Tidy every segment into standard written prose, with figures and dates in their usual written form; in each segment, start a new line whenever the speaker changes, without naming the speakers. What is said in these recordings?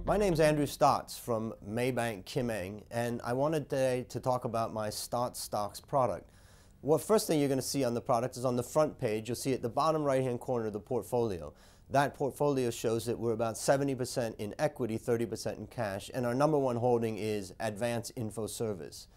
My name's Andrew Stotz from Maybank Kim Eng, and I wanted today to talk about my Stotz stocks product. Well, first thing you're going to see on the product is on the front page. You'll see at the bottom right-hand corner of the portfolio. That portfolio shows that we're about 70% in equity, 30% in cash, and our number one holding is Advanced Info Service.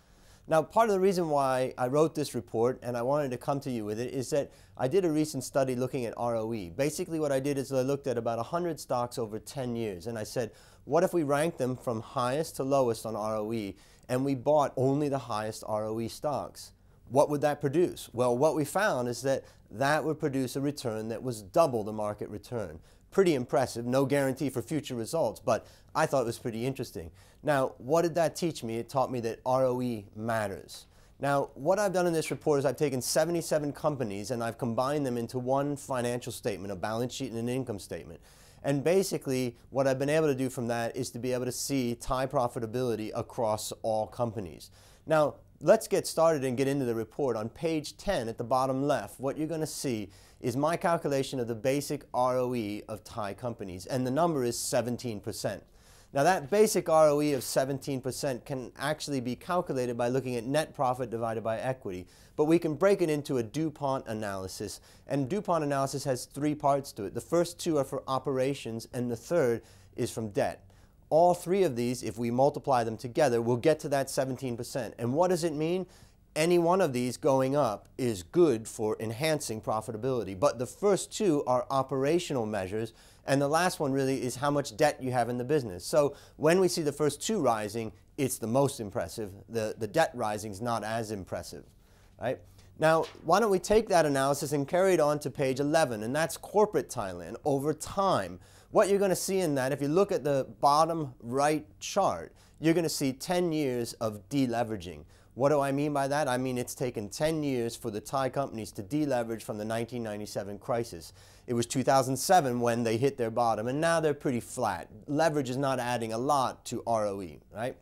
Now, part of the reason why I wrote this report and I wanted to come to you with it is that I did a recent study looking at ROE. Basically what I did is I looked at about 100 stocks over 10 years and I said, what if we ranked them from highest to lowest on ROE and we bought only the highest ROE stocks? What would that produce? Well, what we found is that that would produce a return that was double the market return. Pretty impressive, no guarantee for future results, but I thought it was pretty interesting. Now, what did that teach me? It taught me that ROE matters. Now, what I've done in this report is I've taken 77 companies and I've combined them into one financial statement, a balance sheet and an income statement. And basically, what I've been able to do from that is to be able to see TIE profitability across all companies. Now, let's get started and get into the report. On page 10 at the bottom left, what you're going to see is my calculation of the basic ROE of TIE companies, and the number is 17%. Now that basic ROE of 17% can actually be calculated by looking at net profit divided by equity, but we can break it into a DuPont analysis, and DuPont analysis has three parts to it. The first two are for operations and the third is from debt. All three of these, if we multiply them together, we'll get to that 17%. And what does it mean? Any one of these going up is good for enhancing profitability. But the first two are operational measures, and the last one really is how much debt you have in the business. So when we see the first two rising, it's the most impressive. The debt rising is not as impressive, right? Now, why don't we take that analysis and carry it on to page 11, and that's corporate Thailand over time. What you're going to see in that, if you look at the bottom right chart, you're going to see 10 years of deleveraging. What do I mean by that? I mean it's taken 10 years for the Thai companies to deleverage from the 1997 crisis. It was 2007 when they hit their bottom, and now they're pretty flat. Leverage is not adding a lot to ROE, right?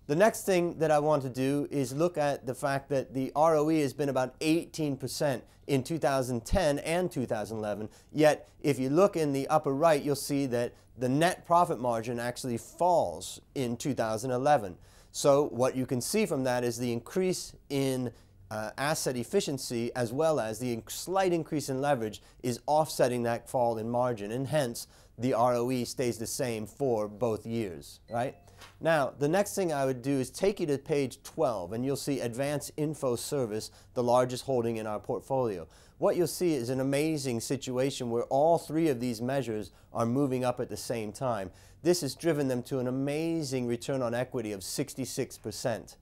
The next thing that I want to do is look at the fact that the ROE has been about 18% in 2010 and 2011, yet if you look in the upper right, you'll see that the net profit margin actually falls in 2011. So what you can see from that is the increase in asset efficiency as well as the slight increase in leverage is offsetting that fall in margin, and hence the ROE stays the same for both years, right? Now, the next thing I would do is take you to page 12, and you'll see Advanced Info Service, the largest holding in our portfolio. What you'll see is an amazing situation where all three of these measures are moving up at the same time. This has driven them to an amazing return on equity of 66%.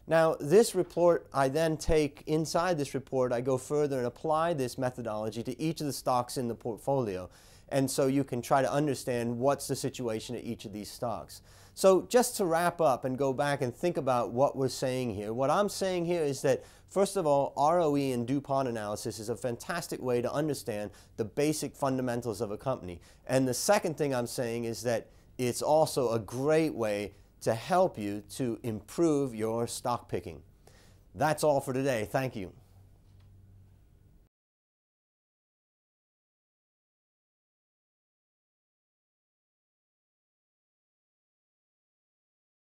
Now, this report, I then take, inside this report, I go further and apply this methodology to each of the stocks in the portfolio. And so you can try to understand what's the situation at each of these stocks. So just to wrap up and go back and think about what we're saying here, what I'm saying here is that, first of all, ROE and DuPont analysis is a fantastic way to understand the basic fundamentals of a company. And the second thing I'm saying is that it's also a great way to help you to improve your stock picking. That's all for today. Thank you.